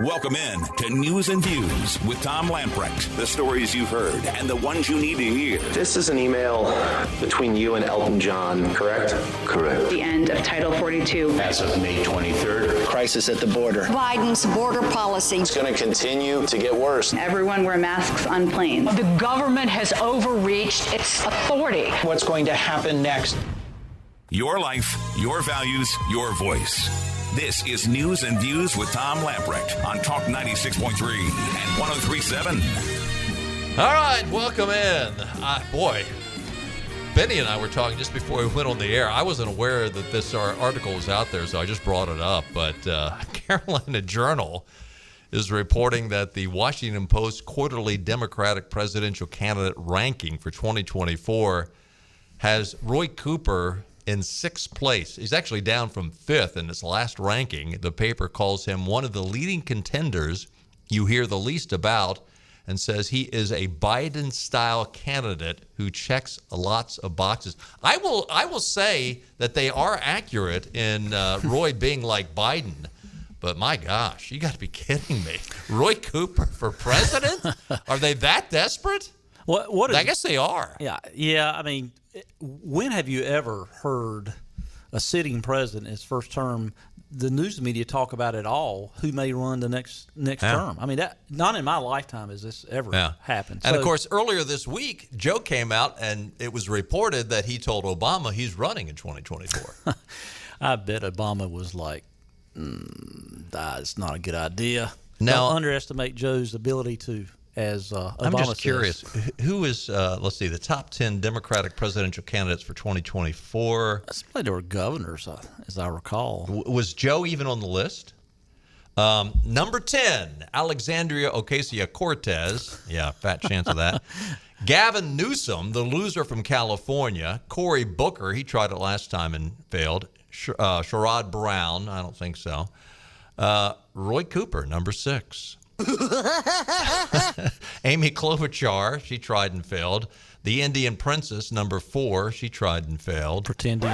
Welcome in to News and Views with Tom Lamprecht. The stories you've heard and the ones you need to hear. This is an email between you and Elton John, correct? Correct. The end of Title 42. As of May 23rd. Crisis at the border. Biden's border policy. It's going to continue to get worse. Everyone wear masks on planes. The government has overreached its authority. What's going to happen next? Your life, your values, your voice. This is News and Views with Tom Lamprecht on Talk 96.3 and 103.7. All right, welcome in. Boy, Benny and I were talking just before we went on the air. I wasn't aware that this article was out there, so I just brought it up. But Carolina Journal is reporting that the Washington Post quarterly Democratic presidential candidate ranking for 2024 has Roy Cooper in sixth place. He's actually down from fifth in its last ranking. The paper calls him one of the leading contenders you hear the least about and says he is a Biden-style candidate who checks lots of boxes. I will say that they are accurate in Roy being like Biden, but my gosh, you got to be kidding me. Roy Cooper for president? Are they that desperate? I guess they are. Yeah. I mean, when have you ever heard a sitting president, his first term, the news media talk about it all, who may run the next term? I mean, that not in my lifetime has this ever happened. And, of course, earlier this week, Joe came out and it was reported that he told Obama he's running in 2024. I bet Obama was like, that's not a good idea. Now, don't underestimate Joe's ability to, as Obama I'm just says. curious, who is, let's see, the top 10 Democratic presidential candidates for 2024? They were governors, as I recall. Was Joe even on the list? Number 10, Alexandria Ocasio-Cortez. Yeah, fat chance of that. Gavin Newsom, the loser from California. Cory Booker, he tried it last time and failed. Sherrod Brown, I don't think so. Roy Cooper, number 6. Amy Klobuchar, she tried and failed. The Indian Princess, number 4, she tried and failed. Pretending.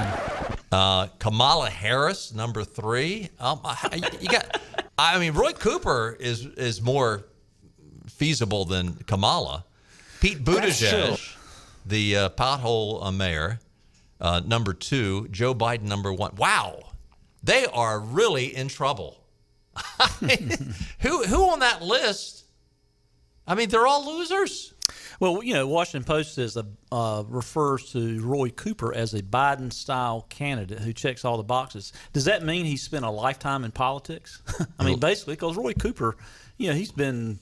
Kamala Harris, number 3. Roy Cooper is more feasible than Kamala. Pete Buttigieg, the pothole mayor, number 2. Joe Biden, number 1. Wow, they are really in trouble. I mean, who on that list? I mean, they're all losers. Well, Washington Post says refers to Roy Cooper as a Biden-style candidate who checks all the boxes. Does that mean he spent a lifetime in politics? I mean, basically, because Roy Cooper, he's been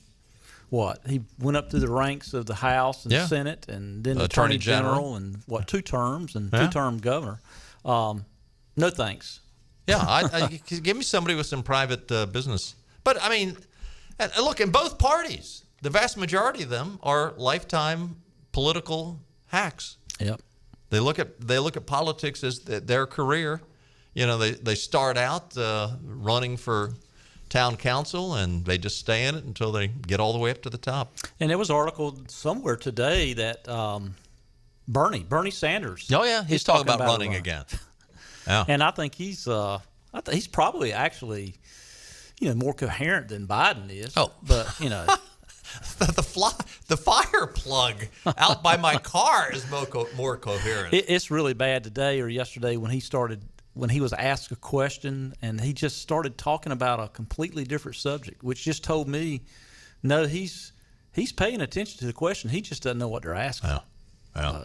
he went up through the ranks of the House and Senate, and then Attorney General, and 2 terms and 2-term governor. No thanks. Yeah, give me somebody with some private business. But, I mean, look, in both parties, the vast majority of them are lifetime political hacks. Yep. They look at politics as their career. They start out running for town council, and they just stay in it until they get all the way up to the top. And there was an article somewhere today that Bernie Sanders. Oh, yeah, he's talking about running again. Yeah. And I think he's probably actually, more coherent than Biden is. Oh, but the fire plug out by my car is more coherent. It's really bad today or yesterday when he was asked a question and he just started talking about a completely different subject, which just told me, no, he's paying attention to the question. He just doesn't know what they're asking. Yeah.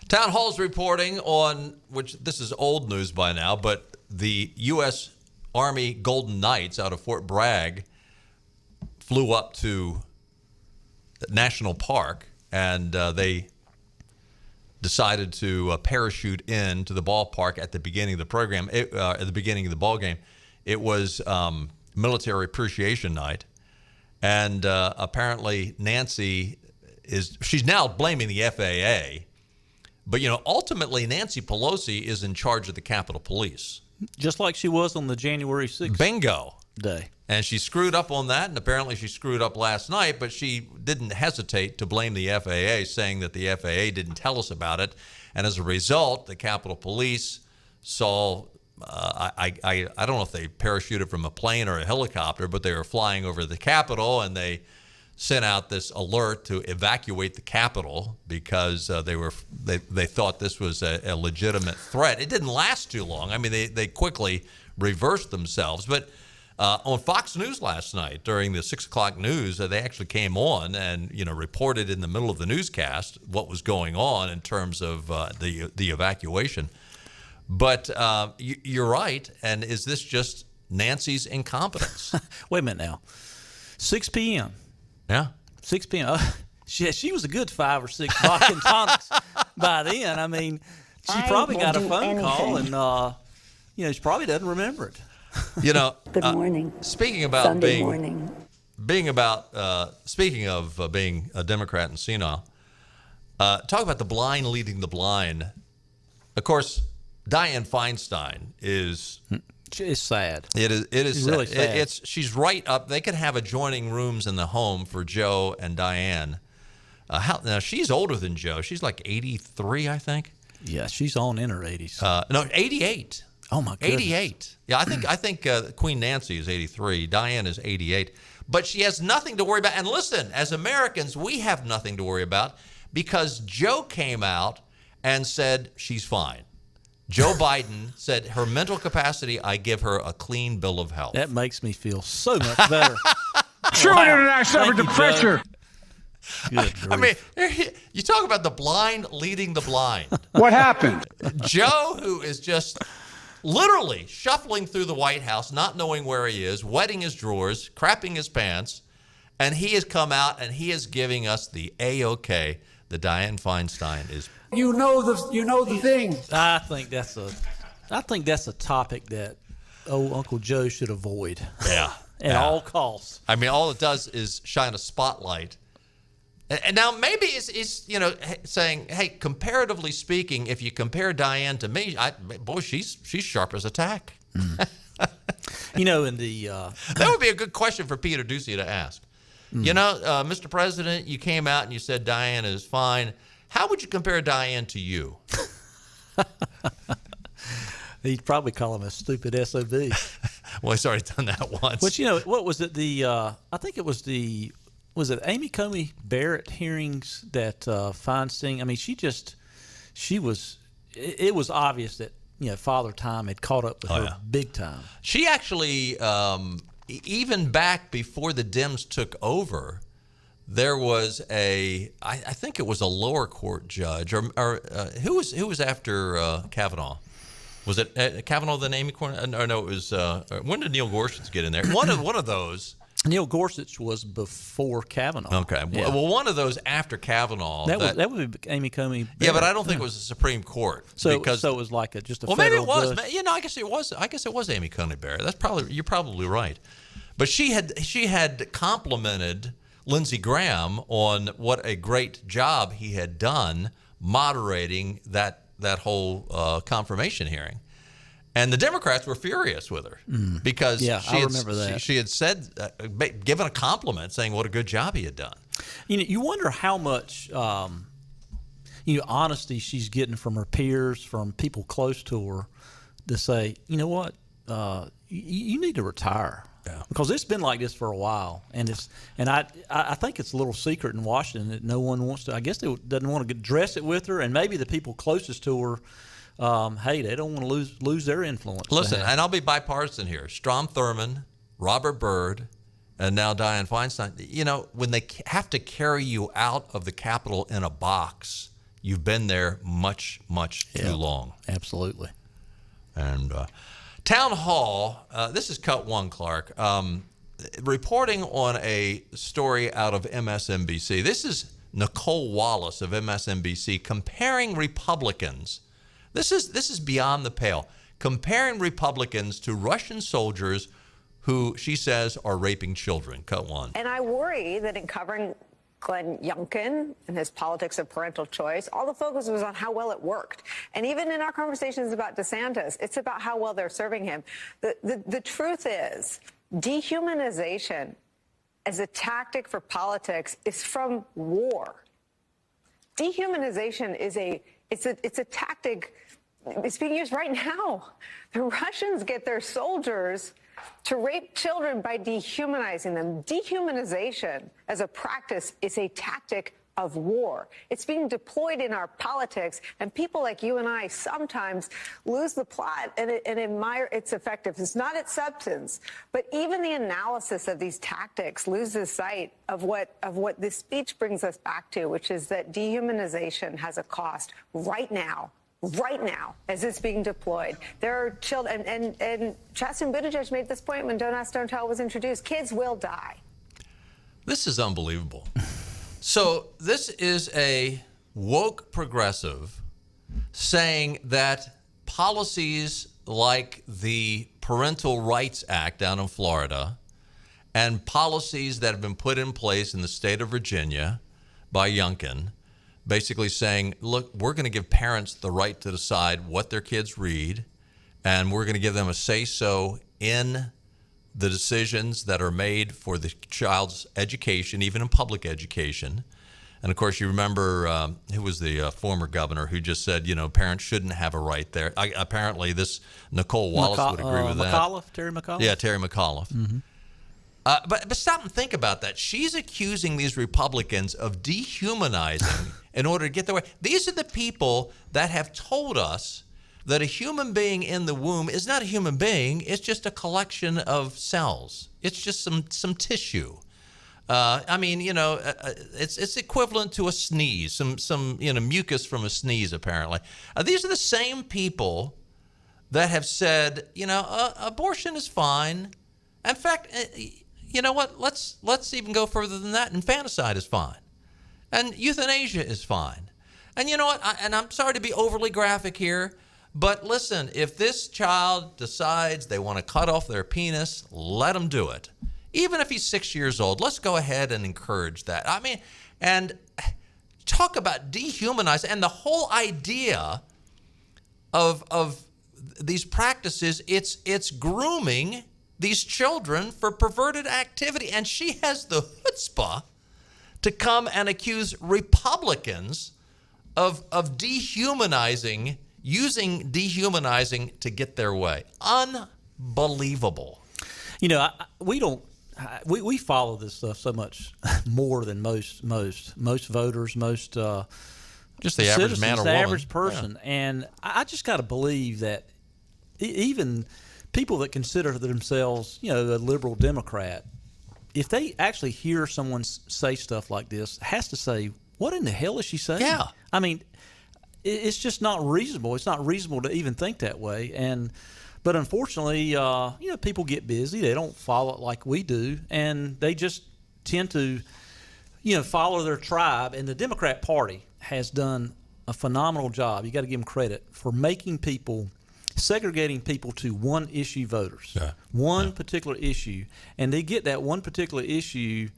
Town Hall's reporting on, which this is old news by now, but the U.S. Army Golden Knights out of Fort Bragg flew up to National Park, and they decided to parachute into the ballpark at the beginning of the program, at the beginning of the ball game. It was Military Appreciation Night, and apparently Nancy she's now blaming the FAA. But, ultimately, Nancy Pelosi is in charge of the Capitol Police. Just like she was on the January 6th Bingo. day. And she screwed up on that, and apparently she screwed up last night, but she didn't hesitate to blame the FAA, saying that the FAA didn't tell us about it. And as a result, the Capitol Police saw I don't know if they parachuted from a plane or a helicopter, but they were flying over the Capitol, and they sent out this alert to evacuate the Capitol because they thought this was a legitimate threat. It didn't last too long. I mean, they quickly reversed themselves. But on Fox News last night during the 6 o'clock news, they actually came on and reported in the middle of the newscast what was going on in terms of the evacuation. But you're right. And is this just Nancy's incompetence? Wait a minute now. 6 p.m. Yeah. 6 p.m. She was a good 5 or 6 vodka and tonics by then. I mean, she probably got a phone call, and she probably doesn't remember it. Good morning. Speaking about Sunday morning. Speaking of being a Democrat and senile, talk about the blind leading the blind. Of course, Dianne Feinstein is. It's sad. It is really sad. She's right up. They could have adjoining rooms in the home for Joe and Dianne. Now she's older than Joe. She's like 83, I think. Yeah, she's in her 80s. No, 88. Oh my goodness. 88. Yeah, I think Queen Nancy is 83. Dianne is 88. But she has nothing to worry about. And listen, as Americans, we have nothing to worry about because Joe came out and said she's fine. Joe Biden said her mental capacity, I give her a clean bill of health. That makes me feel so much better. True international effort to pressure. I mean, you talk about the blind leading the blind. What happened? Joe, who is just literally shuffling through the White House, not knowing where he is, wetting his drawers, crapping his pants, and he has come out and he is giving us the A-OK that Dianne Feinstein is. You know the thing. I think that's a topic that Uncle Joe should avoid. Yeah. At all costs. I mean, all it does is shine a spotlight. And now maybe it's saying, hey, comparatively speaking, if you compare Dianne to me, she's sharp as a tack. In the that would be a good question for Peter Doocy to ask. Mr. President, you came out and you said Dianne is fine. How would you compare Dianne to you? He'd probably call him a stupid SOB. Well, he's already done that once. But what was it? I think it was was it Amy Coney Barrett hearings that Feinstein? I mean, it was obvious that Father Time had caught up with her big time. She actually, even back before the Dems took over, there was I think it was a lower court judge, or who was after Kavanaugh? Was it Kavanaugh then Amy Coney? Or no, it was when did Neil Gorsuch get in there? One of those. Neil Gorsuch was before Kavanaugh. Okay. Yeah. Well, one of those after Kavanaugh. That would be Amy Coney Barrett. Yeah, but I don't think it was the Supreme Court. So it was like just a federal maybe it was. judge. I guess it was Amy Coney Barrett. You're probably right. But she had complimented Lindsey Graham on what a great job he had done moderating that whole confirmation hearing. And the Democrats were furious with her because she had said, given a compliment, saying what a good job he had done. You wonder how much honesty she's getting from her peers, from people close to her, to say, you know what, you need to retire. Yeah. Because it's been like this for a while, and I think it's a little secret in Washington that no one wants to. I guess they doesn't want to address it with her, and maybe the people closest to her. They don't want to lose their influence. Listen, and I'll be bipartisan here. Strom Thurmond, Robert Byrd, and now Dianne Feinstein. When they have to carry you out of the Capitol in a box, you've been there much, much too long. Absolutely. And Town Hall, this is Cut One, Clark, reporting on a story out of MSNBC. This is Nicole Wallace of MSNBC comparing Republicans. This is beyond the pale. Comparing Republicans to Russian soldiers who she says are raping children. Cut one. And I worry that in covering Glenn Youngkin and his politics of parental choice, all the focus was on how well it worked. And even in our conversations about DeSantis, it's about how well they're serving him. The truth is, dehumanization as a tactic for politics is from war. Dehumanization is it's a tactic It's being used right now. The Russians get their soldiers to rape children by dehumanizing them. Dehumanization as a practice is a tactic of war. It's being deployed in our politics, and people like you and I sometimes lose the plot and admire its effectiveness, not its substance, but even the analysis of these tactics loses sight of what this speech brings us back to, which is that dehumanization has a cost right now, as it's being deployed. There are children, and Chasten Buttigieg made this point when Don't Ask, Don't Tell was introduced. Kids will die. This is unbelievable. So this is a woke progressive saying that policies like the Parental Rights Act down in Florida and policies that have been put in place in the state of Virginia by Youngkin, basically saying, look, we're going to give parents the right to decide what their kids read, and we're going to give them a say-so in the decisions that are made for the child's education, even in public education. And, of course, you remember who was the former governor who just said, parents shouldn't have a right there. Apparently, this Nicole Wallace would agree with that. Terry McAuliffe? Yeah, Terry McAuliffe. Mm-hmm. But stop and think about that. She's accusing these Republicans of dehumanizing in order to get their way. These are the people that have told us that a human being in the womb is not a human being. It's just a collection of cells. It's just some tissue. It's equivalent to a sneeze, some mucus from a sneeze, apparently. These are the same people that have said, abortion is fine. In fact, you know what? Let's even go further than that. Infanticide is fine, and euthanasia is fine. And you know what? I'm sorry to be overly graphic here. But listen, if this child decides they want to cut off their penis, let them do it. Even if he's 6 years old, let's go ahead and encourage that. And talk about dehumanizing. And the whole idea of these practices, it's grooming these children for perverted activity. And she has the chutzpah to come and accuse Republicans of dehumanizing, using dehumanizing to get their way. Unbelievable. We follow this stuff so much more than most voters, most just the average man or the woman, average person. Yeah. And I just got to believe that even people that consider themselves, a liberal Democrat, if they actually hear someone say stuff like this, has to say, what in the hell is she saying? Yeah. It's just not reasonable. It's not reasonable to even think that way. But unfortunately, people get busy. They don't follow it like we do, and they just tend to, follow their tribe. And the Democrat Party has done a phenomenal job. You got to give them credit for segregating people to one-issue voters, one particular issue, and they get that one particular issue.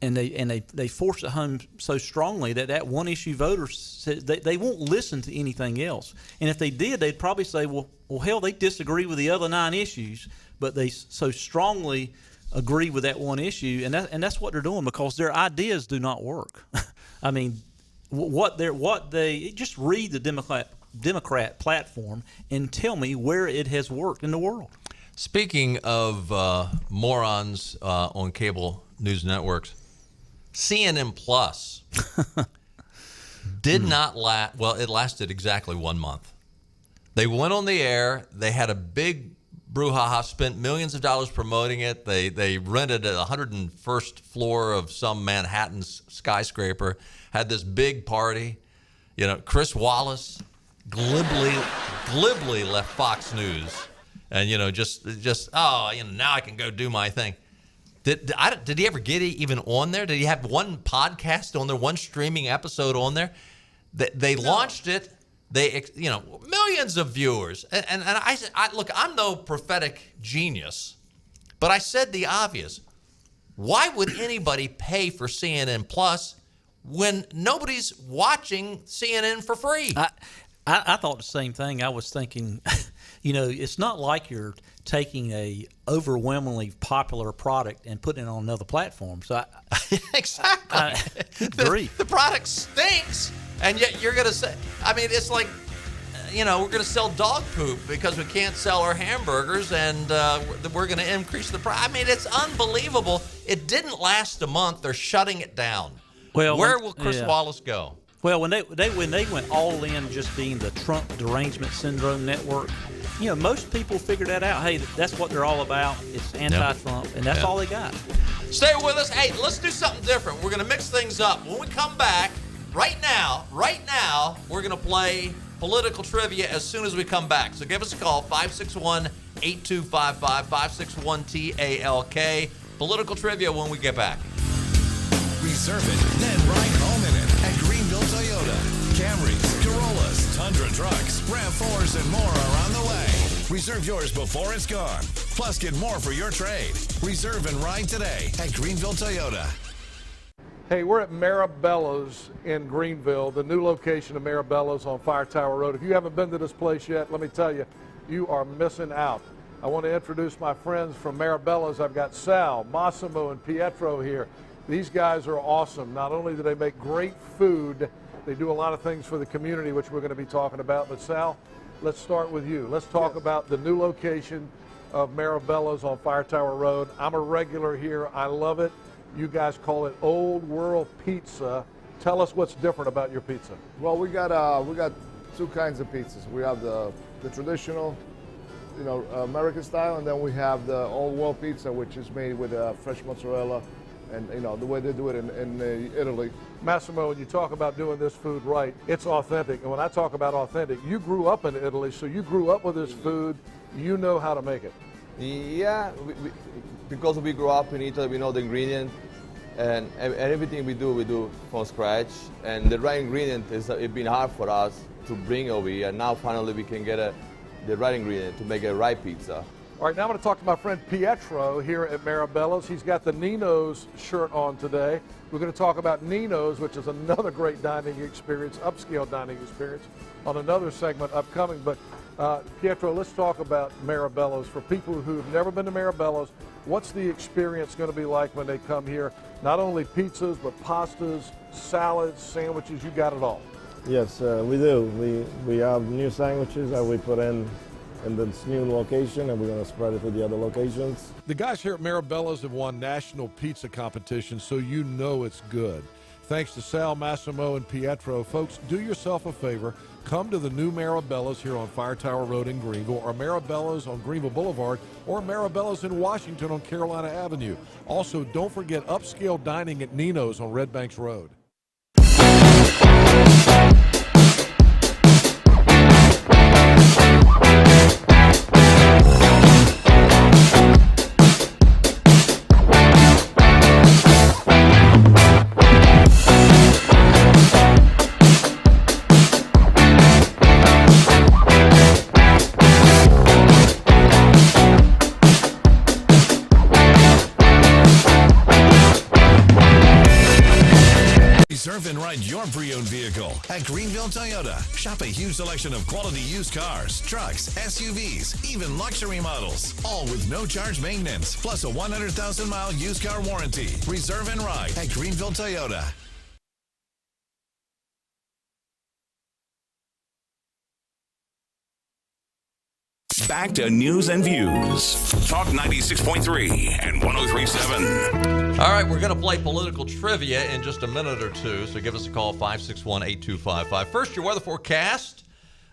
And they force it home so strongly that one issue voters they won't listen to anything else. And if they did, they'd probably say, well, hell, they disagree with the other 9 issues, but they so strongly agree with that one issue, and that's what they're doing because their ideas do not work. Just read the Democrat platform and tell me where it has worked in the world. Speaking of morons on cable news networks, CNN Plus did not last. Well, it lasted exactly 1 month. They went on the air. They had a big brouhaha, spent millions of dollars promoting it. They rented a 101st floor of some Manhattan skyscraper, had this big party. Chris Wallace glibly left Fox News, and now I can go do my thing. Did he ever get even on there? Did he have one podcast on there, one streaming episode on there? They launched it. They, millions of viewers. And I said, look, I'm no prophetic genius, but I said the obvious. Why would anybody pay for CNN Plus when nobody's watching CNN for free? I thought the same thing. I was thinking, it's not like you're taking a overwhelmingly popular product and putting it on another platform. So exactly. The product stinks, and yet you're going to say, it's like, we're going to sell dog poop because we can't sell our hamburgers, and we're going to increase the price. I mean, it's unbelievable. It didn't last a month. They're shutting it down. Well, where will Chris Wallace go? Well, when they went all in, just being the Trump derangement syndrome network, most people figured that out. Hey, that's what they're all about. It's anti-Trump, and that's all they got. Stay with us. Hey, let's do something different. We're going to mix things up. When we come back, right now, we're going to play political trivia as soon as we come back. So give us a call, 561-8255, 561-TALK. Political trivia when we get back. Reserve it, then ride home in it at Greenville Toyota. Camrys, Corollas, Tundra trucks, RAV4s, and more are on the way. Reserve yours before it's gone. Plus, get more for your trade. Reserve and ride today at Greenville Toyota. Hey, we're at Maribella's in Greenville, the new location of Maribella's on Fire Tower Road. If you haven't been to this place yet, let me tell you, you are missing out. I want to introduce my friends from Maribella's. I've got Sal, Massimo, and Pietro here. These guys are awesome. Not only do they make great food, they do a lot of things for the community, which we're going to be talking about. But Sal, let's start with you. Let's talk about the new location of Maribella's on Fire Tower Road. I'm a regular here. I love it. You guys call it Old World Pizza. Tell us what's different about your pizza. Well, we got two kinds of pizzas. We have the traditional, American style, and then we have the Old World Pizza, which is made with fresh mozzarella, and the way they do it in Italy. Massimo, when you talk about doing this food right, it's authentic. And when I talk about authentic, you grew up in Italy, so you grew up with this food. You know how to make it. Yeah, because we grew up in Italy, we know the ingredient, and everything we do from scratch. And the right ingredient it's been hard for us to bring over here. And now finally we can get the right ingredient to make a right pizza. All right, now I'm going to talk to my friend Pietro here at Maribella's. He's got the Nino's shirt on today. We're going to talk about Nino's, which is another great dining experience, upscale dining experience, on another segment upcoming. But Pietro, let's talk about Maribella's. For people who've never been to Maribella's, what's the experience going to be like when they come here? Not only pizzas, but pastas, salads, sandwiches, you got it all. Yes, we do. We have new sandwiches that we put in this new location, and we're going to spread it to the other locations. The guys here at Maribella's have won national pizza competitions, so you know it's good. Thanks to Sal, Massimo, and Pietro. Folks, do yourself a favor. Come to the new Maribella's here on Fire Tower Road in Greenville, or Maribella's on Greenville Boulevard, or Maribella's in Washington on Carolina Avenue. Also, don't forget upscale dining at Nino's on Red Banks Road. Reserve and ride your pre-owned vehicle at Greenville Toyota. Shop a huge selection of quality used cars, trucks, SUVs, even luxury models. All with no charge maintenance, plus a 100,000-mile used car warranty. Reserve and ride at Greenville Toyota. Back to news and views. Talk 96.3 and 103.7. All right, we're going to play political trivia in just a minute or two, so give us a call, 561-8255. First, your weather forecast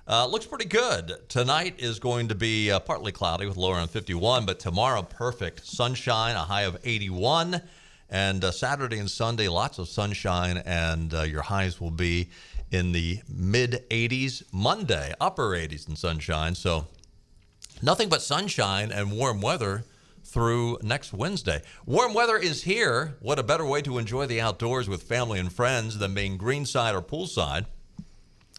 looks pretty good. Tonight is going to be partly cloudy with lower around 51, but tomorrow, perfect. Sunshine, a high of 81. And Saturday and Sunday, lots of sunshine, and your highs will be in the mid-80s. Monday, upper 80s and sunshine, so nothing but sunshine and warm weather through next Wednesday. Warm weather is here. What a better way to enjoy the outdoors with family and friends than being greenside or poolside.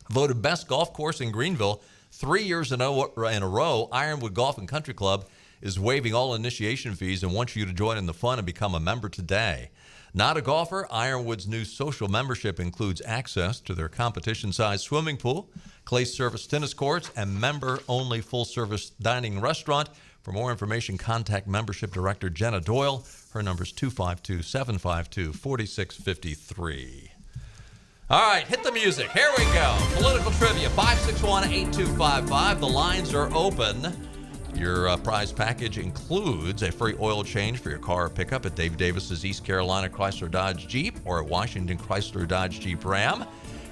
Voted best golf course in Greenville 3 years in a row, Ironwood Golf and Country Club is waiving all initiation fees and wants you to join in the fun and become a member today. Not a golfer, Ironwood's new social membership includes access to their competition-sized swimming pool, clay service tennis courts, and member-only full-service dining restaurant. For more information, contact Membership Director Jenna Doyle. Her number is 252-752-4653. All right, hit the music. Here we go. Political trivia, 561-8255. The lines are open. Your prize package includes a free oil change for your car or pickup at Dave Davis's East Carolina Chrysler Dodge Jeep or at Washington Chrysler Dodge Jeep Ram.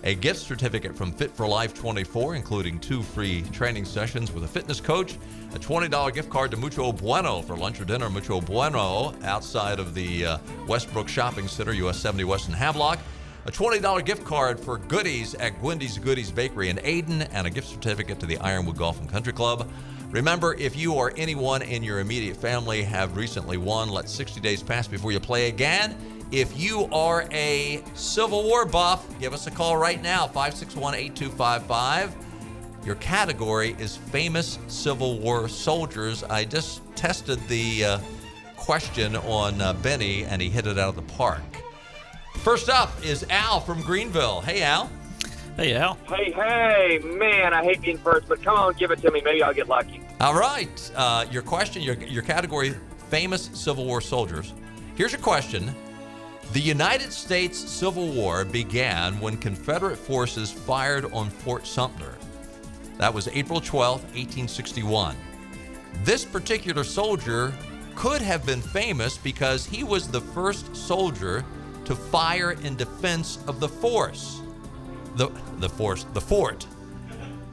A gift certificate from Fit for Life 24, including 2 free training sessions with a fitness coach, a $20 gift card to Mucho Bueno for lunch or dinner. Mucho Bueno outside of the Westbrook Shopping Center, US 70 West in Havelock. A $20 gift card for goodies at Gwendy's Goodies Bakery in Ayden, and a gift certificate to the Ironwood Golf and Country Club. Remember, if you or anyone in your immediate family have recently won, let 60 days pass before you play again. If you are a Civil War buff, give us a call right now, 561-8255. Your category is famous Civil War soldiers. I just tested the question on Benny, and he hit it out of the park. First up is Al from Greenville. Hey, Al. Hey, Al. Hey, man, I hate being first, but come on, give it to me. Maybe I'll get lucky. All right. Your question, your category, famous Civil War soldiers. Here's your question. The United States Civil War began when Confederate forces fired on Fort Sumter. That was April 12th, 1861. This particular soldier could have been famous because he was the first soldier to fire in defense of the fort.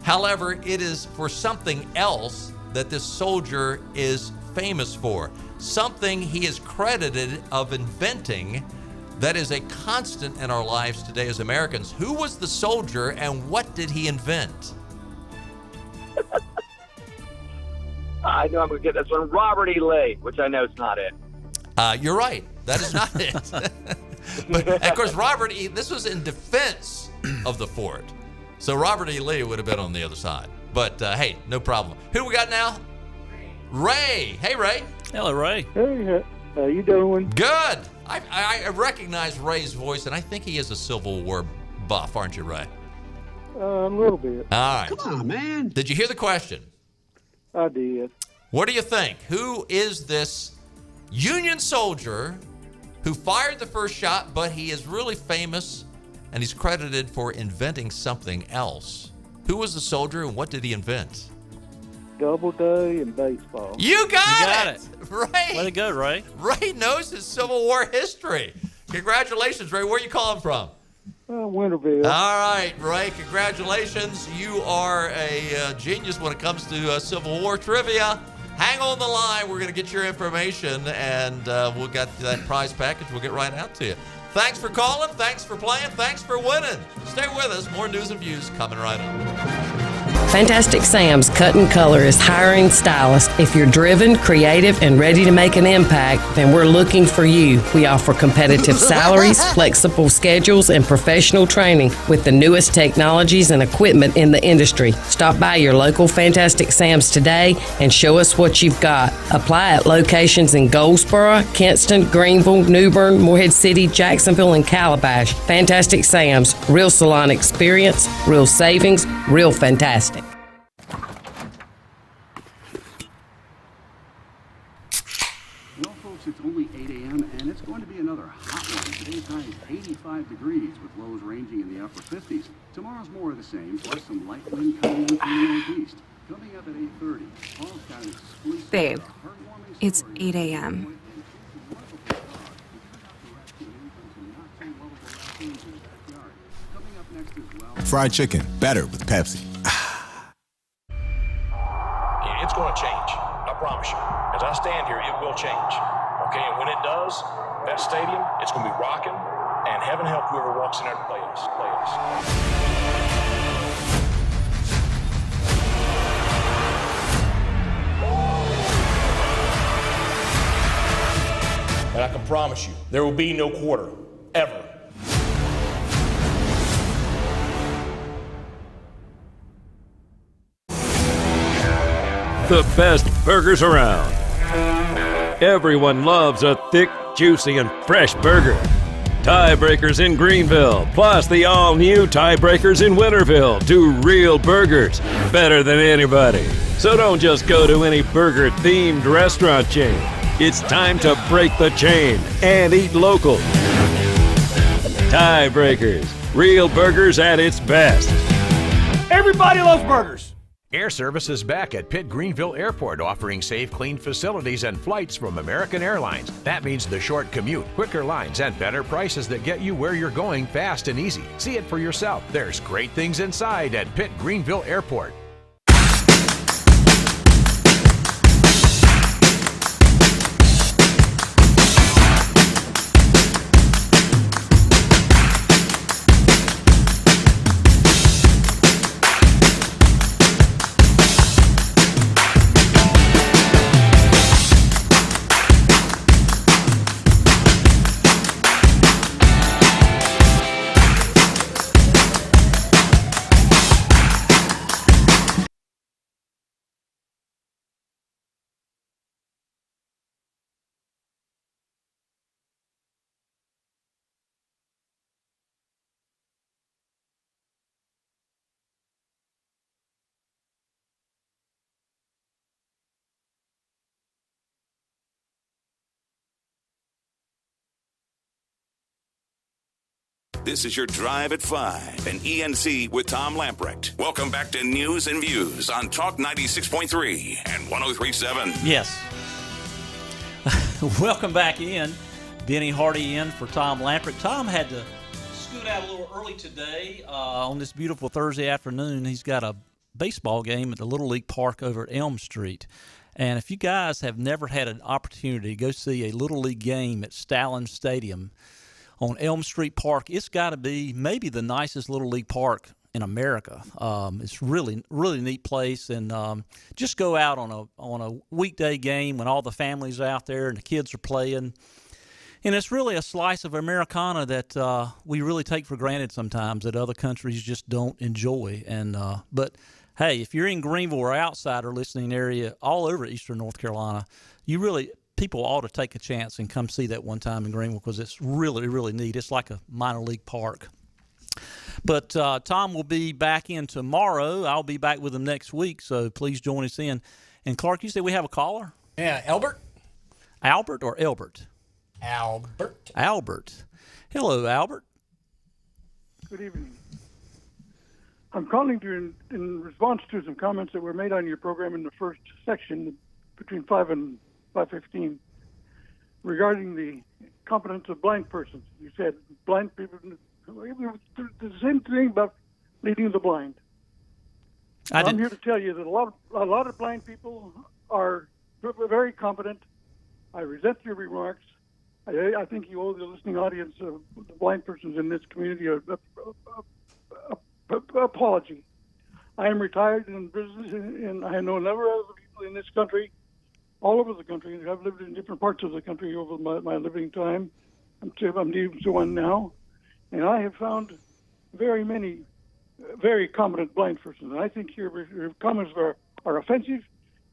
However, it is for something else that this soldier is famous for. Something he is credited of inventing that is a constant in our lives today as Americans. Who was the soldier and what did he invent? I know I'm going to get this one. Robert E. Lee, which I know is not it. You're right. That is not it. But, of course, this was in defense of the fort. So Robert E. Lee would have been on the other side. But, hey, no problem. Who we got now? Ray. Hey, Ray. Hello, Ray. Hey, how you doing? Good. I recognize Ray's voice, and I think he is a Civil War buff, aren't you, Ray? A little bit. All right. Come on, man. Did you hear the question? I did. What do you think? Who is this Union soldier who fired the first shot, but he is really famous, and he's credited for inventing something else? Who was the soldier, and what did he invent? Doubleday and baseball. You got it. Ray. Way to go, Ray. Ray knows his Civil War history. Congratulations, Ray. Where are you calling from? Winterville. All right, Ray, congratulations. You are a genius when it comes to Civil War trivia. Hang on the line. We're going to get your information, and we'll get that prize package. We'll get right out to you. Thanks for calling. Thanks for playing. Thanks for winning. Stay with us. More news and views coming right up. Fantastic Sam's Cut and Color is hiring stylists. If you're driven, creative, and ready to make an impact, then we're looking for you. We offer competitive salaries, flexible schedules, and professional training with the newest technologies and equipment in the industry. Stop by your local Fantastic Sam's today and show us what you've got. Apply at locations in Goldsboro, Kinston, Greenville, New Bern, Morehead City, Jacksonville, and Calabash. Fantastic Sam's, real salon experience, real savings, real fantastic. It's only 8 a.m. and it's going to be another hot one. Today's high is 85 degrees with lows ranging in the upper 50s. Tomorrow's more of the same, plus some light wind coming in from the northeast. Coming up at 8:30. Paul's got an exclusive. Babe, it's 8 a.m. Fried chicken, better with Pepsi. It's going to change. I promise you. As I stand here, it will change. Okay, and when it does, that stadium, it's going to be rocking, and heaven help whoever walks in there to play us. And I can promise you, there will be no quarter, ever. The best burgers around. Everyone loves a thick, juicy, and fresh burger. Tiebreakers in Greenville, plus the all-new Tiebreakers in Winterville do real burgers better than anybody. So don't just go to any burger-themed restaurant chain. It's time to break the chain and eat local. Tiebreakers. Real burgers at its best. Everybody loves burgers. Air Service is back at Pitt Greenville Airport, offering safe, clean facilities and flights from American Airlines. That means the short commute, quicker lines, and better prices that get you where you're going fast and easy. See it for yourself. There's great things inside at Pitt Greenville Airport. This is your Drive at 5 and ENC with Tom Lamprecht. Welcome back to News and Views on Talk 96.3 and 103.7. Yes. Welcome back in. Benny Hardy in for Tom Lamprecht. Tom had to scoot out a little early today on this beautiful Thursday afternoon. He's got a baseball game at the Little League Park over at Elm Street. And if you guys have never had an opportunity to go see a Little League game at Stallings Stadium on Elm Street Park, it's got to be maybe the nicest Little League park in America. It's really neat place, and just go out on a weekday game when all the families are out there and the kids are playing. And it's really a slice of Americana that we really take for granted sometimes that other countries just don't enjoy. And but hey, if you're in Greenville or outside or listening area all over Eastern North Carolina, people ought to take a chance and come see that one time in Greenville because it's really neat. It's like a minor league park. But Tom will be back in tomorrow. I'll be back with him next week, so please join us in. And Clark, you said we have a caller? Yeah, Albert. Albert or Elbert? Albert. Albert. Hello, Albert. Good evening. I'm calling you in response to some comments that were made on your program in the first section between 5 and 5:15 regarding the competence of blind persons. You said blind people, the same thing about leading the blind. I'm here to tell you that a lot of blind people are very competent. I resent your remarks. I think you owe the listening audience of the blind persons in this community an apology. I am retired in business, and I know a number of other people in this country, all over the country. I've lived in different parts of the country over my living time. I'm dealing to one now, and I have found very many very competent blind persons. And I think your comments are offensive.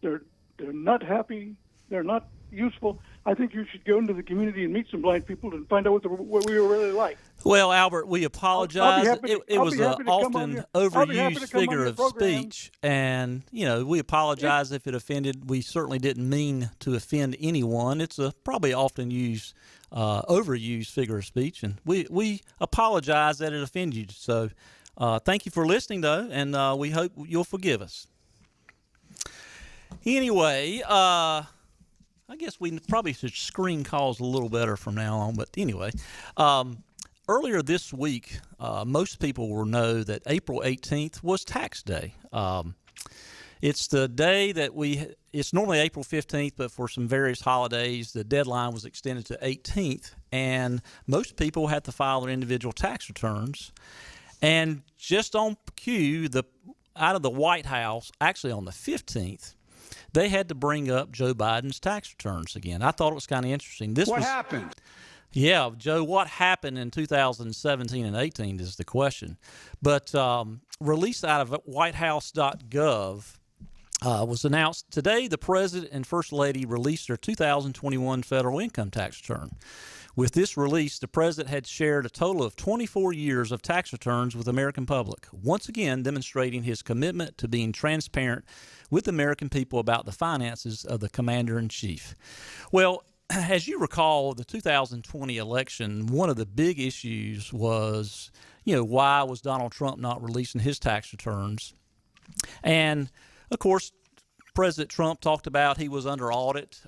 They're not happy. They're not useful. I think you should go into the community and meet some blind people and find out what we were really like. Well, Albert, we apologize. It was an often overused figure of speech, and we apologize if it offended. We certainly didn't mean to offend anyone. It's probably often used, overused figure of speech, and we apologize that it offended you. So, thank you for listening, though, and we hope you'll forgive us. Anyway, I guess we probably should screen calls a little better from now on. But anyway, earlier this week, most people will know that April 18th was tax day. It's the day that it's normally April 15th, but for some various holidays, the deadline was extended to 18th. And most people had to file their individual tax returns. And just on cue, out of the White House, actually on the 15th, they had to bring up Joe Biden's tax returns again. I thought it was kind of interesting. What happened? Yeah, Joe, what happened in 2017 and 18 is the question. But released out of whitehouse.gov was announced today the President and First Lady released their 2021 federal income tax return. With this release, the President had shared a total of 24 years of tax returns with the American public, once again demonstrating his commitment to being transparent with the American people about the finances of the Commander-in-Chief. Well, as you recall, the 2020 election, one of the big issues was, why was Donald Trump not releasing his tax returns? And, of course, President Trump talked about he was under audit,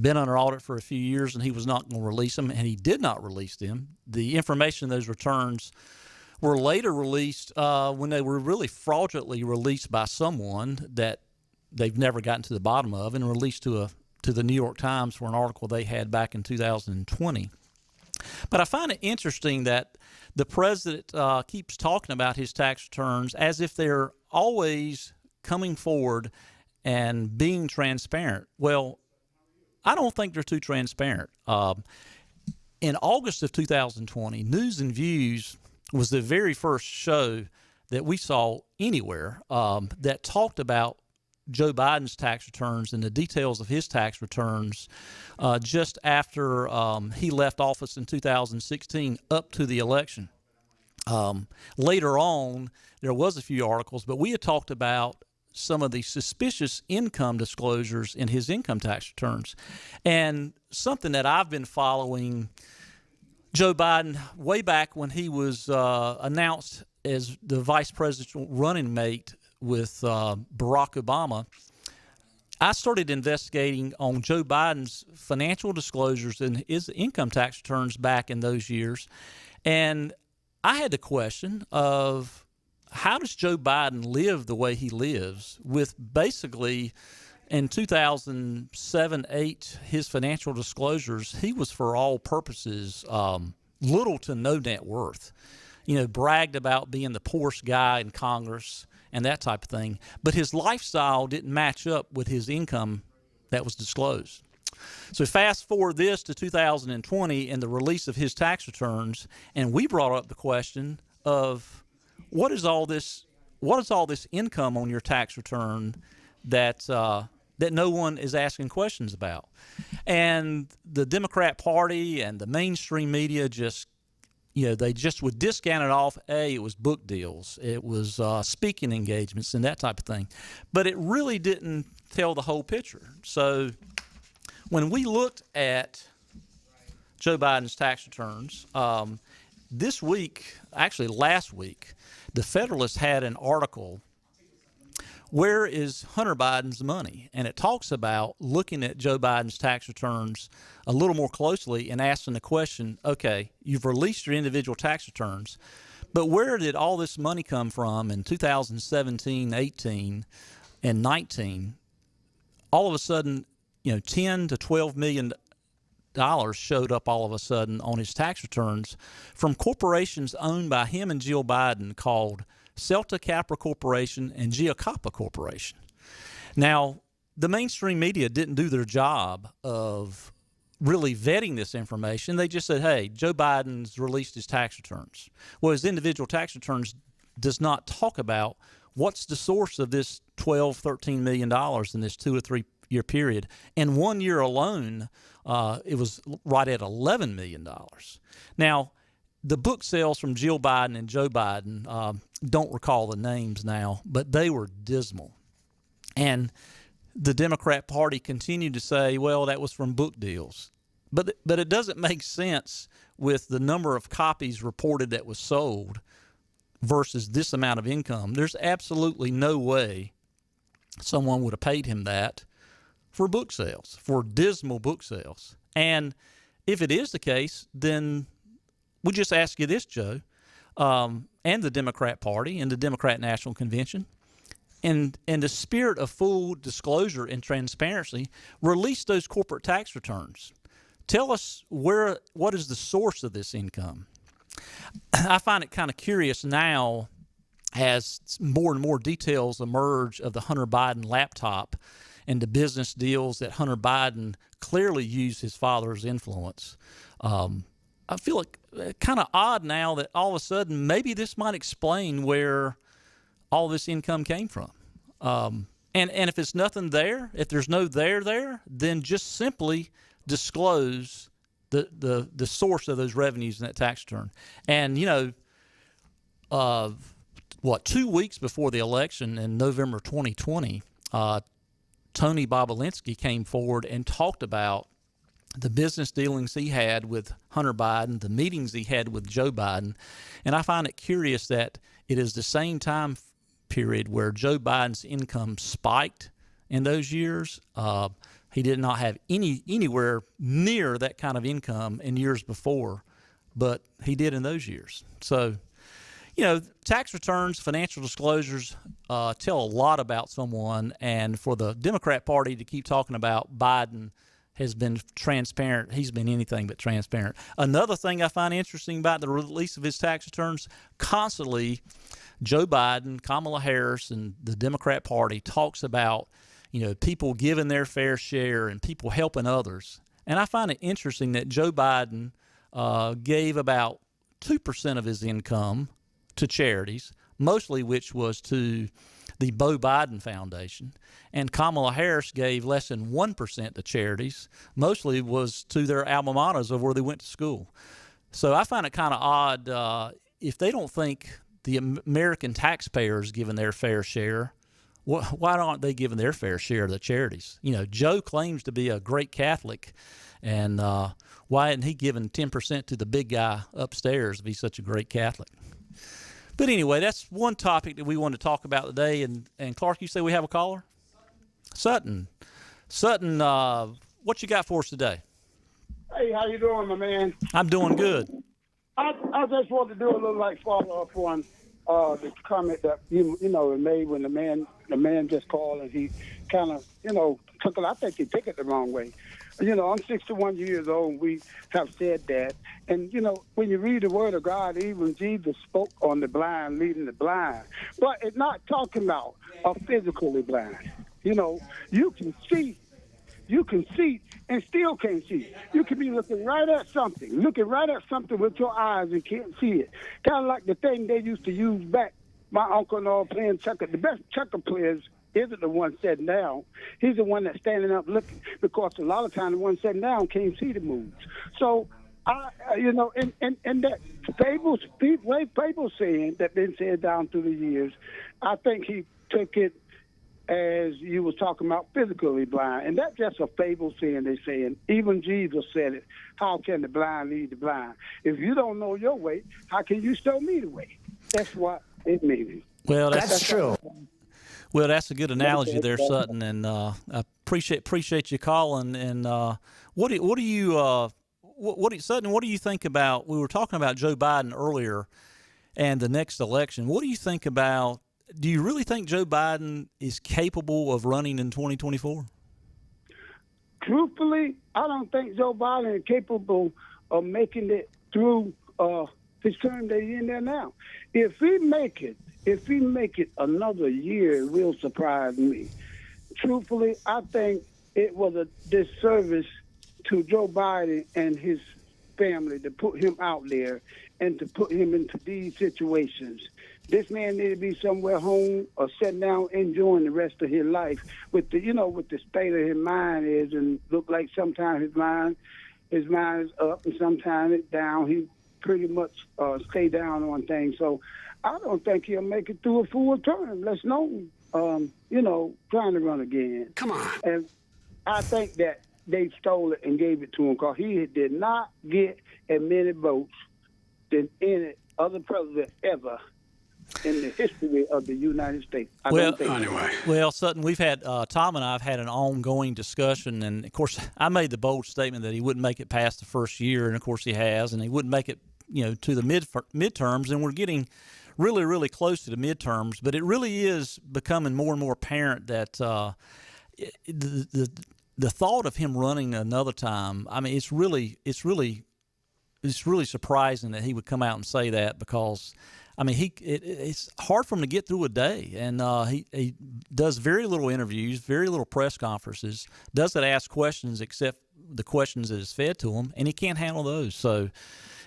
been under audit for a few years, and he was not going to release them, and he did not release them. The information in those returns were later released when they were really fraudulently released by someone that they've never gotten to the bottom of, and released to the New York Times for an article they had back in 2020. But I find it interesting that the president keeps talking about his tax returns as if they're always coming forward and being transparent. Well, I don't think they're too transparent. In August of 2020, News and Views was the very first show that we saw anywhere that talked about Joe Biden's tax returns and the details of his tax returns just after he left office in 2016 up to the election. Later on, there was a few articles, but we had talked about some of the suspicious income disclosures in his income tax returns. And something that I've been following Joe Biden way back when he was announced as the vice presidential running mate with Barack Obama, I started investigating on Joe Biden's financial disclosures and his income tax returns back in those years. And I had the question of, how does Joe Biden live the way he lives with basically in 2007-8, his financial disclosures, he was for all purposes little to no net worth. Bragged about being the poorest guy in Congress and that type of thing. But his lifestyle didn't match up with his income that was disclosed. So fast forward this to 2020 and the release of his tax returns, and we brought up the question of, what is all this income on your tax return that no one is asking questions about? And the Democrat Party and the mainstream media just, they just would discount it off. It was book deals, it was speaking engagements and that type of thing. But it really didn't tell the whole picture. So when we looked at Joe Biden's tax returns, this week, actually last week, the Federalist had an article, Where is Hunter Biden's Money? And it talks about looking at Joe Biden's tax returns a little more closely and asking the question, okay, you've released your individual tax returns, but where did all this money come from in 2017, 18, and 19? All of a sudden, 10 to 12 million showed up all of a sudden on his tax returns from corporations owned by him and Jill Biden called Celta Capra Corporation and Giacoppa Corporation. Now, the mainstream media didn't do their job of really vetting this information. They just said, hey, Joe Biden's released his tax returns. Well, his individual tax returns does not talk about what's the source of this $12, $13 million in this 2 or 3 year period. In 1 year alone, it was right at $11 million. Now, the book sales from Jill Biden and Joe Biden, don't recall the names now, but they were dismal. And the Democrat Party continued to say, well, that was from book deals. But it doesn't make sense with the number of copies reported that was sold versus this amount of income. There's absolutely no way someone would have paid him that for book sales, for dismal book sales. And if it is the case, then we just ask you this, Joe, and the Democrat Party and the Democrat National Convention, in the spirit of full disclosure and transparency, release those corporate tax returns. Tell us what is the source of this income. I find it kind of curious now as more and more details emerge of the Hunter Biden laptop and the business deals that Hunter Biden clearly used his father's influence. I feel kind of odd now that all of a sudden maybe this might explain where all this income came from. And if it's nothing there, if there's no there, then just simply disclose the source of those revenues in that tax return. And, 2 weeks before the election in November 2020, Tony Bobulinski came forward and talked about the business dealings he had with Hunter Biden, the meetings he had with Joe Biden. And I find it curious that it is the same time period where Joe Biden's income spiked in those years. He did not have anywhere near that kind of income in years before, but he did in those years. So, tax returns, financial disclosures tell a lot about someone, and for the Democrat Party to keep talking about Biden has been transparent. He's been anything but transparent. Another thing I find interesting about the release of his tax returns, constantly Joe Biden, Kamala Harris, and the Democrat Party talks about, people giving their fair share and people helping others. And I find it interesting that Joe Biden gave about 2% of his income to charities, mostly which was to the Beau Biden Foundation. And Kamala Harris gave less than 1% to charities, mostly was to their alma maters of where they went to school. So I find it kind of odd if they don't think the American taxpayers giving their fair share, why aren't they giving their fair share to the charities? Joe claims to be a great Catholic, and why isn't he giving 10% to the big guy upstairs to be such a great Catholic? But anyway, that's one topic that we want to talk about today. And Clark, you say we have a caller? Sutton, what you got for us today? Hey, how you doing, my man? I'm doing good. I just want to do a little follow up on the comment that you made when the man just called, and he kind of took it. I think he took it the wrong way. I'm 61 years old, and we have said that. And, when you read the Word of God, even Jesus spoke on the blind, leading the blind. But it's not talking about a physically blind. You can see and still can't see. You can be looking right at something with your eyes and can't see it. Kind of like the thing they used to use back, my uncle and all playing checker. The best checker players isn't the one sitting down. He's the one that's standing up looking, because a lot of times the one sitting down can't see the moves. So, and that fable saying that been said down through the years, I think he took it as you was talking about physically blind. And that's just a fable saying they're saying. Even Jesus said it. How can the blind lead the blind? If you don't know your way, how can you show me the way? That's what it means. Well, that's true. Well, that's a good analogy there, Sutton, and I appreciate you calling. And Sutton, what do you think about? We were talking about Joe Biden earlier, and the next election. What do you think about? Do you really think Joe Biden is capable of running in 2024? Truthfully, I don't think Joe Biden is capable of making it through his term that he's in there now. If he make it another year, it will surprise me. Truthfully, I think it was a disservice to Joe Biden and his family to put him out there and to put him into these situations. This man need to be somewhere home or sitting down enjoying the rest of his life with the state of his mind is, and look like sometimes his mind is up and sometimes it's down. He pretty much stay down on things. So I don't think he'll make it through a full term. Let's know, trying to run again. Come on. And I think that they stole it and gave it to him because he did not get as many votes than any other president ever in the history of the United States. Well, Sutton, we've had Tom and I have had an ongoing discussion, and of course, I made the bold statement that he wouldn't make it past the first year, and of course, he has, and he wouldn't make it, to the midterms, and we're getting really, really close to the midterms. But it really is becoming more and more apparent that the thought of him running another time. I mean, it's really surprising that he would come out and say that, because I mean, it's hard for him to get through a day, and he does very little interviews, very little press conferences, doesn't ask questions except the questions that is fed to him, and he can't handle those. So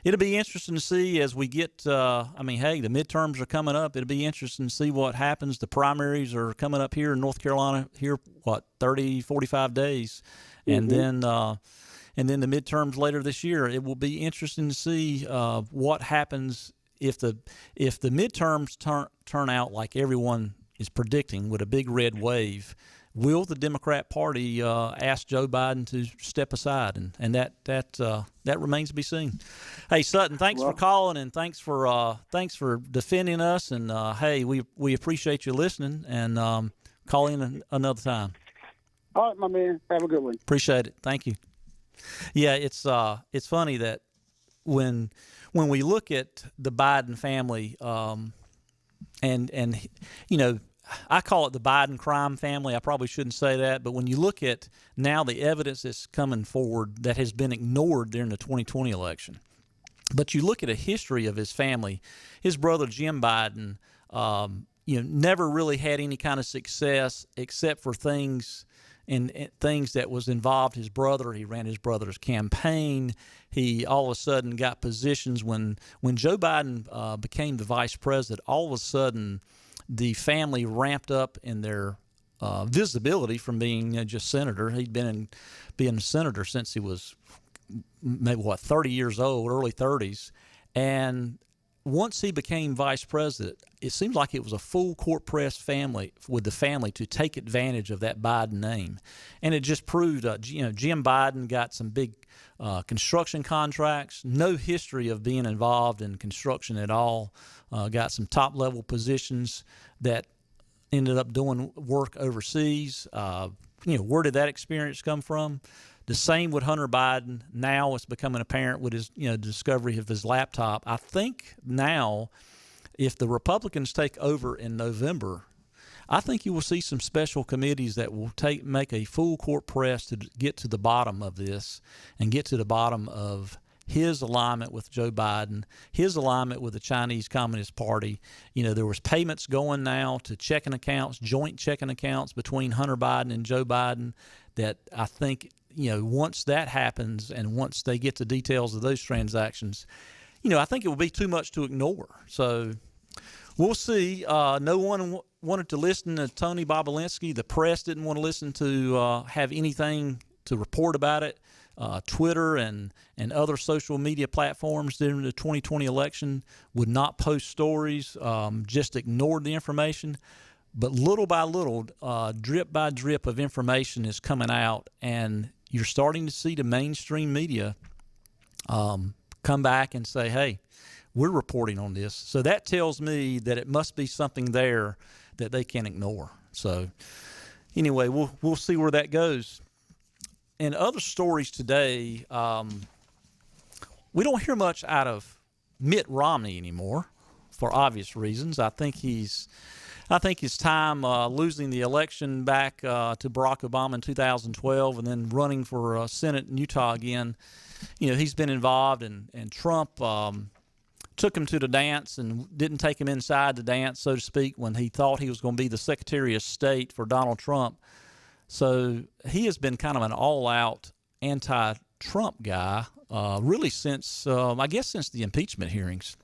it'll be interesting to see as we get, the midterms are coming up. It'll be interesting to see what happens. The primaries are coming up here in North Carolina 30, 45 days, and then the midterms later this year. It will be interesting to see what happens if the midterms turn out like everyone is predicting with a big red wave. Will the Democrat Party ask Joe Biden to step aside? And that remains to be seen. Hey, Sutton, thanks for calling, and thanks for defending us. And hey, we appreciate you listening, and call in another time. All right, my man. Have a good one. Appreciate it. Thank you. Yeah, it's funny that when we look at the Biden family, and you know, I call it the Biden crime family. I probably shouldn't say that, but when you look at now the evidence that's coming forward that has been ignored during the 2020 election, but you look at a history of his family, his brother Jim Biden, never really had any kind of success except for things that was involved his brother. He ran his brother's campaign. He all of a sudden got positions when Joe Biden became the vice president. All of a sudden, the family ramped up in their visibility from being just senator. He'd been being a senator since he was maybe 30 years old, early 30s, and once he became vice president, it seemed like it was a full court press family with the family to take advantage of that Biden name. And it just proved, Jim Biden got some big construction contracts, no history of being involved in construction at all, got some top-level positions that ended up doing work overseas. Where did that experience come from? The same with Hunter Biden. Now it's becoming apparent with his, discovery of his laptop. I think now, if the Republicans take over in November, I think you will see some special committees that will make a full court press to get to the bottom of this and get to the bottom of his alignment with Joe Biden, his alignment with the Chinese Communist Party. There was payments going now to checking accounts, joint checking accounts between Hunter Biden and Joe Biden that I think, once that happens and once they get the details of those transactions, I think it will be too much to ignore. So we'll see. No one wanted to listen to Tony Bobulinski. The press didn't want to listen to have anything to report about it. Twitter and other social media platforms during the 2020 election would not post stories, just ignored the information. But little by little, drip by drip of information is coming out, and you're starting to see the mainstream media come back and say, hey, we're reporting on this. So that tells me that it must be something there that they can't ignore. So anyway, we'll see where that goes. In other stories today, we don't hear much out of Mitt Romney anymore for obvious reasons. I think his time losing the election back to Barack Obama in 2012 and then running for Senate in Utah again, he's been involved, and Trump took him to the dance and didn't take him inside the dance, so to speak, when he thought he was going to be the Secretary of State for Donald Trump. So he has been kind of an all-out anti-Trump guy really since, since the impeachment hearings.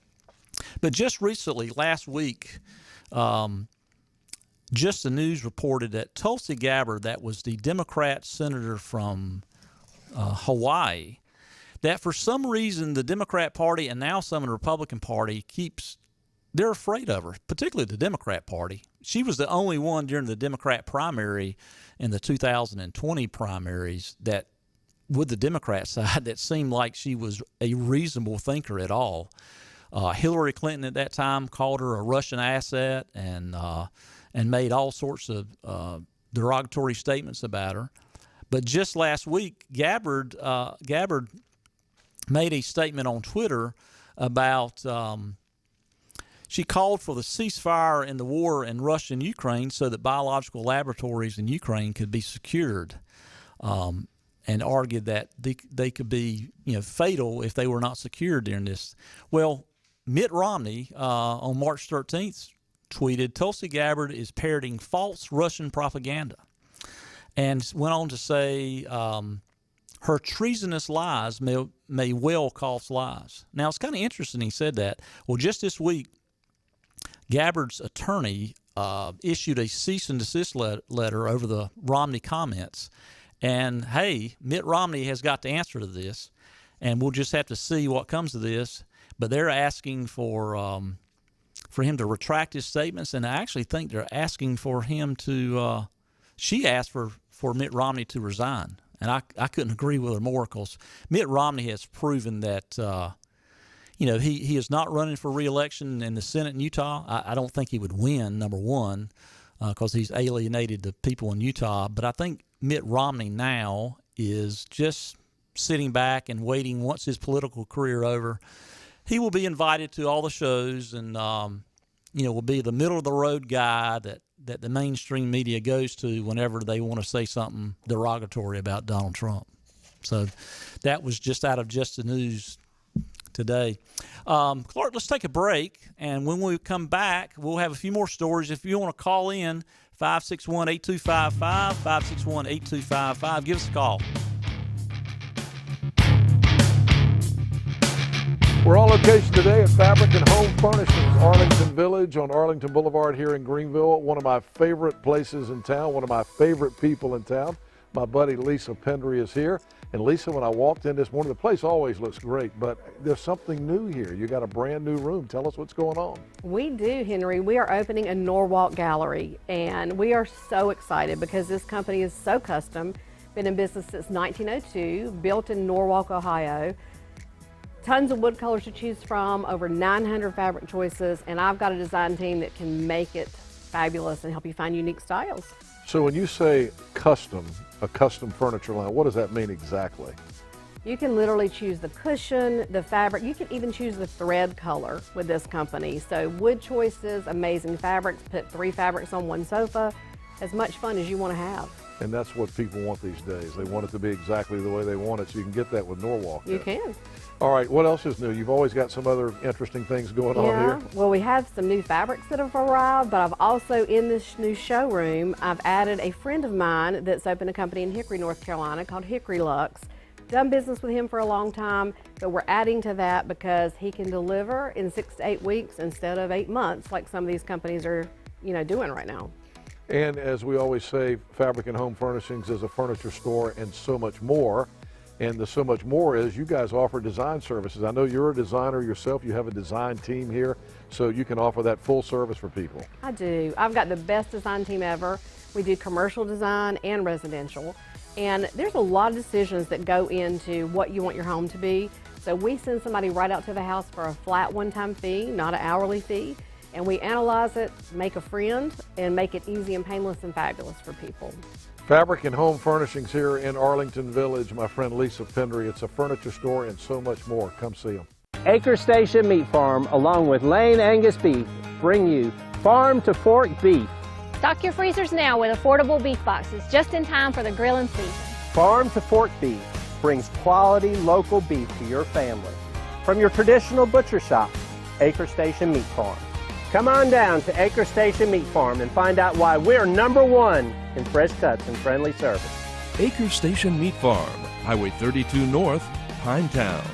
But just recently, last week, Just the News reported that Tulsi Gabbard, that was the Democrat senator from Hawaii, that for some reason the Democrat Party and now some of the Republican Party they're afraid of her, particularly the Democrat Party. She was the only one during the Democrat primary in the 2020 primaries that, with the Democrat side, that seemed like she was a reasonable thinker at all. Hillary Clinton at that time called her a Russian asset and made all sorts of derogatory statements about her. But just last week, Gabbard made a statement on Twitter about she called for the ceasefire in the war in Russia and Ukraine so that biological laboratories in Ukraine could be secured, and argued that they could be fatal if they were not secured during this. Well, Mitt Romney on March 13th tweeted, Tulsi Gabbard is parroting false Russian propaganda, and went on to say her treasonous lies may well cost lives. Now, it's kind of interesting he said that. Well, just this week, Gabbard's attorney issued a cease and desist letter over the Romney comments. And, hey, Mitt Romney has got the answer to this, and we'll just have to see what comes of this. But they're asking for for him to retract his statements, and I actually think they're asking for him to. She asked for Mitt Romney to resign, and I couldn't agree with her more, because Mitt Romney has proven that he is not running for re-election in the Senate in Utah. I don't think he would win, number one, because he's alienated the people in Utah. But I think Mitt Romney now is just sitting back and waiting. Once his political career over, he will be invited to all the shows, and will be the middle of the road guy that the mainstream media goes to whenever they want to say something derogatory about Donald Trump. So that was just out of Just the News today. Clark, let's take a break, and when we come back, we'll have a few more stories. If you want to call in, 561-8255, 561-8255, give us a call. We're on location today at Fabric and Home Furnishings, Arlington Village on Arlington Boulevard here in Greenville. One of my favorite places in town, one of my favorite people in town. My buddy Lisa Pendry is here. And Lisa, when I walked in this morning, the place always looks great, but there's something new here. You got a brand new room. Tell us what's going on. We do, Henry. We are opening a Norwalk gallery, and we are so excited because this company is so custom. Been in business since 1902, built in Norwalk, Ohio. Tons of wood colors to choose from, over 900 fabric choices, and I've got a design team that can make it fabulous and help you find unique styles. So when you say custom, a custom furniture line, what does that mean exactly? You can literally choose the cushion, the fabric. You can even choose the thread color with this company. So wood choices, amazing fabrics, put 3 fabrics on one sofa, as much fun as you want to have. And that's what people want these days. They want it to be exactly the way they want it, so you can get that with Norwalk. You can. All right, what else is new? You've always got some other interesting things going on here. Well, we have some new fabrics that have arrived, but I've also, in this new showroom, I've added a friend of mine that's opened a company in Hickory, North Carolina called Hickory Luxe. Done business with him for a long time, but we're adding to that because he can deliver in 6 to 8 weeks instead of 8 months like some of these companies are, doing right now. And as we always say, Fabric and Home Furnishings is a furniture store and so much more. And the so much more is you guys offer design services. I know you're a designer yourself. You have a design team here, so you can offer that full service for people. I do. I've got the best design team ever. We do commercial design and residential. And there's a lot of decisions that go into what you want your home to be. So we send somebody right out to the house for a flat one-time fee, not an hourly fee. And we analyze it, make a friend, and make it easy and painless and fabulous for people. Fabric and Home Furnishings here in Arlington Village. My friend Lisa Pendry. It's a furniture store and so much more. Come see them. Acre Station Meat Farm, along with Lane Angus Beef, bring you farm to fork beef. Stock your freezers now with affordable beef boxes, just in time for the grilling season. Farm to fork beef brings quality local beef to your family. From your traditional butcher shop, Acre Station Meat Farm. Come on down to Acre Station Meat Farm and find out why we're #1 in fresh cuts and friendly service. Acre Station Meat Farm, Highway 32 North, Pinetown.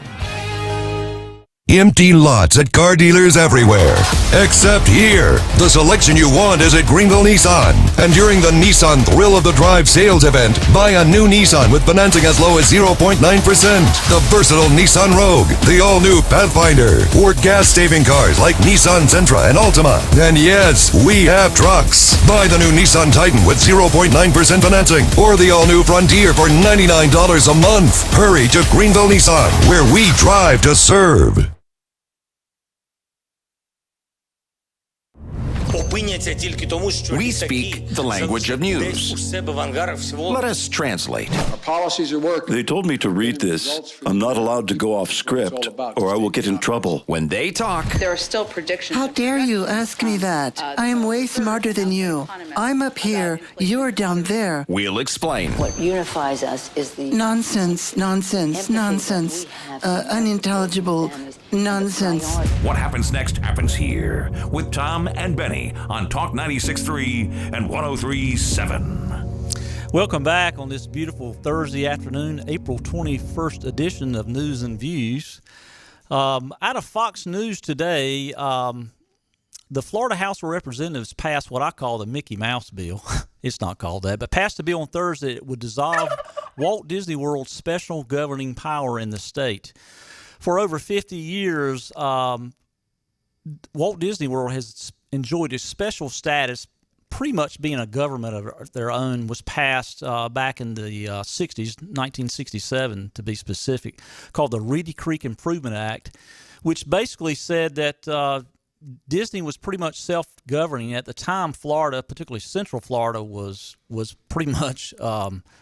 Empty lots at car dealers everywhere, except here. The selection you want is at Greenville Nissan. And during the Nissan Thrill of the Drive sales event, buy a new Nissan with financing as low as 0.9%. The versatile Nissan Rogue, the all-new Pathfinder, or gas-saving cars like Nissan Sentra and Altima. And yes, we have trucks. Buy the new Nissan Titan with 0.9% financing, or the all-new Frontier for $99 a month. Hurry to Greenville Nissan, where we drive to serve. We speak the language of news. Let us translate. Our policies are working. They told me to read this. I'm not allowed to go off script, or I will get in trouble. When they talk, there are still predictions. How dare you ask me that? I am way smarter than you. I'm up here, you're down there. We'll explain. What unifies us is the nonsense, unintelligible nonsense. What happens next happens here with Tom and Benny on Talk 96.3 and 103.7. Welcome back on this beautiful Thursday afternoon, April 21st edition of News and Views. Out of Fox News today, the Florida House of Representatives passed what I call the Mickey Mouse bill. It's not called that, but passed a bill on Thursday that would dissolve Walt Disney World's special governing power in the state. For over 50 years, Walt Disney World has enjoyed a special status, pretty much being a government of their own, was passed back in the 60s, 1967 to be specific, called the Reedy Creek Improvement Act, which basically said that Disney was pretty much self-governing. At the time, Florida, particularly Central Florida, was pretty much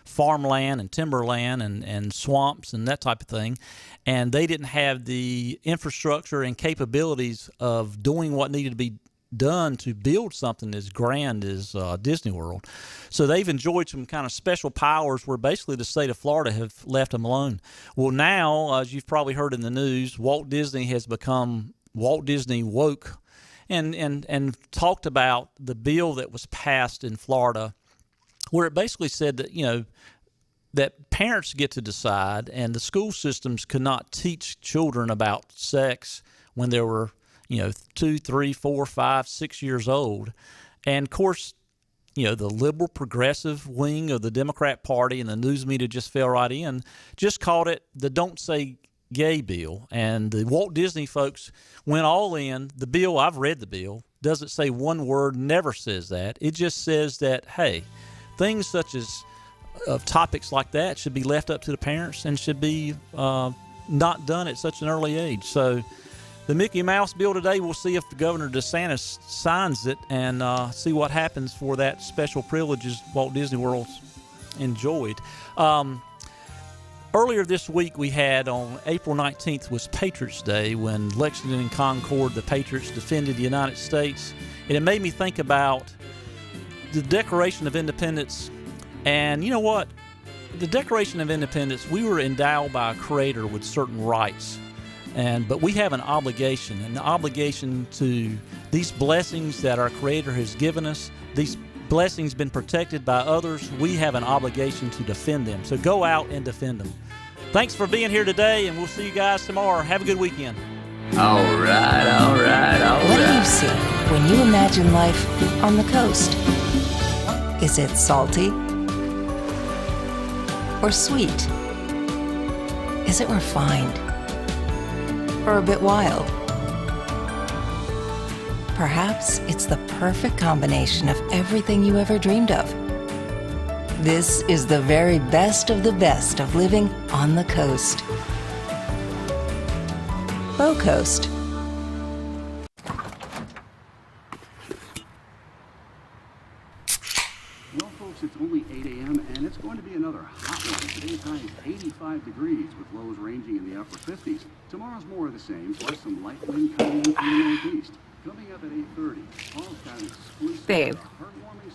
farmland and timberland and swamps and that type of thing. And they didn't have the infrastructure and capabilities of doing what needed to be done to build something as grand as Disney World. So they've enjoyed some kind of special powers where basically the state of Florida have left them alone. Well, now, as you've probably heard in the news, Walt Disney has become Walt Disney woke and talked about the bill that was passed in Florida where it basically said that, you know, that parents get to decide and the school systems could not teach children about sex when they were, 2, 3, 4, 5, 6 years old. And of course, the liberal progressive wing of the Democrat Party and the news media just fell right in, just called it the Don't Say Gay bill. And the Walt Disney folks went all in. The bill, I've read the bill, doesn't say one word, never says that. It just says that, hey, things such as topics like that should be left up to the parents and should be not done at such an early age. So the Mickey Mouse bill today, we'll see if Governor DeSantis signs it and see what happens for that special privileges Walt Disney World's enjoyed. Earlier this week, we had on April 19th was Patriots Day when Lexington and Concord, the Patriots, defended the United States. And it made me think about the Declaration of Independence. And you know what? The Declaration of Independence, we were endowed by a creator with certain rights. But we have an obligation to these blessings that our Creator has given us. These blessings been protected by others. We have an obligation to defend them. So go out and defend them. Thanks for being here today, and we'll see you guys tomorrow. Have a good weekend. All right. What do you see when you imagine life on the coast? Is it salty or sweet? Is it refined? Or a bit wild? Perhaps it's the perfect combination of everything you ever dreamed of. This is the very best of the best of living on the coast. Bow Coast. Well, folks, it's only 8 a.m. and it's going to be another hot one. Today's high is 85 degrees with lows ranging in the upper 50s. Tomorrow's more of the same, plus some light wind coming in from the northeast. Coming up at 8:30, Paul's got an exclusive. Babe,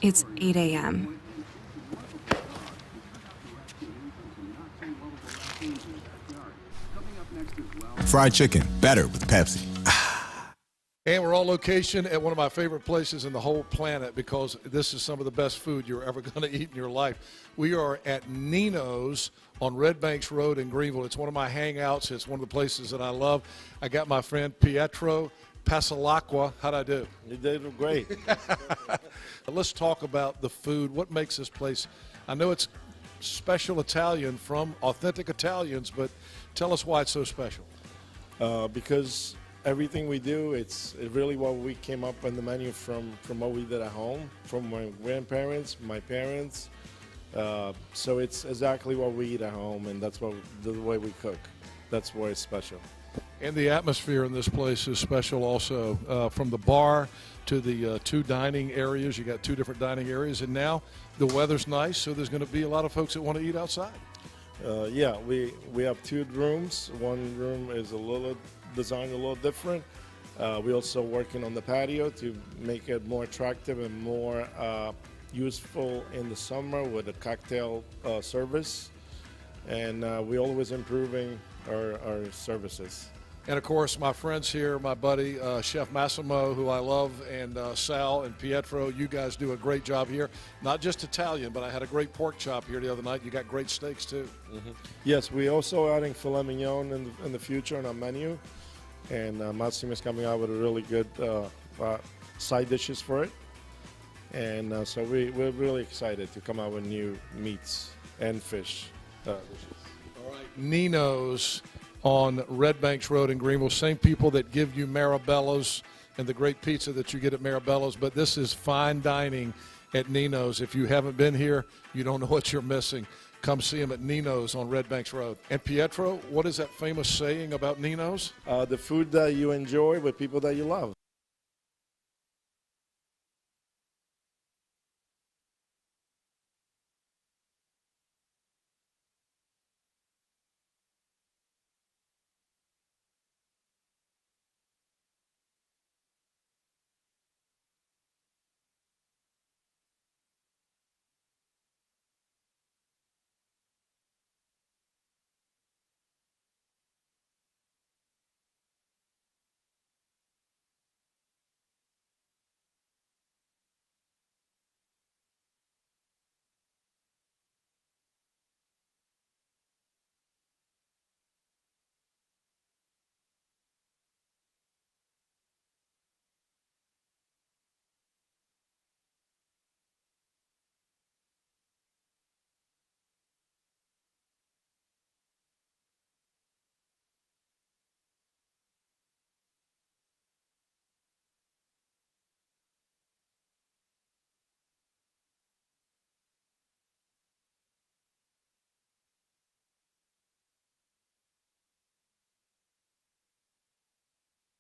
it's 8 a.m. Fried chicken, better with Pepsi. And we're on location at one of my favorite places in the whole planet because this is some of the best food you're ever going to eat in your life. We are at Nino's on Red Banks Road in Greenville. It's one of my hangouts. It's one of the places that I love. I got my friend Pietro Pasalacqua. How'd I do? You did great. Let's talk about the food. What makes this place? I know it's special Italian from authentic Italians, but tell us why it's so special. Because everything we do, it's really what we came up on the menu from what we did at home, from my grandparents, my parents. So it's exactly what we eat at home, and that's what the way we cook. That's why it's special. And the atmosphere in this place is special also. From the bar to the two dining areas, you got two different dining areas, and now the weather's nice, so there's going to be a lot of folks that want to eat outside. Yeah, we have two rooms. One room is designed a little different. We're also working on the patio to make it more attractive and more useful in the summer with a cocktail service. And we're always improving our services. And, of course, my friends here, my buddy, Chef Massimo, who I love, and Sal and Pietro, you guys do a great job here. Not just Italian, but I had a great pork chop here the other night. You got great steaks, too. Mm-hmm. Yes, we're also adding filet mignon in the future on our menu. And Massimo is coming out with a really good side dishes for it. And so we're really excited to come out with new meats and fish dishes. All right, Nino's on Red Banks Road in Greenville. Same people that give you Marabella's and the great pizza that you get at Marabella's, but this is fine dining at Nino's. If you haven't been here, you don't know what you're missing. Come see him at Nino's on Red Banks Road. And Pietro, what is that famous saying about Nino's? The food that you enjoy with people that you love.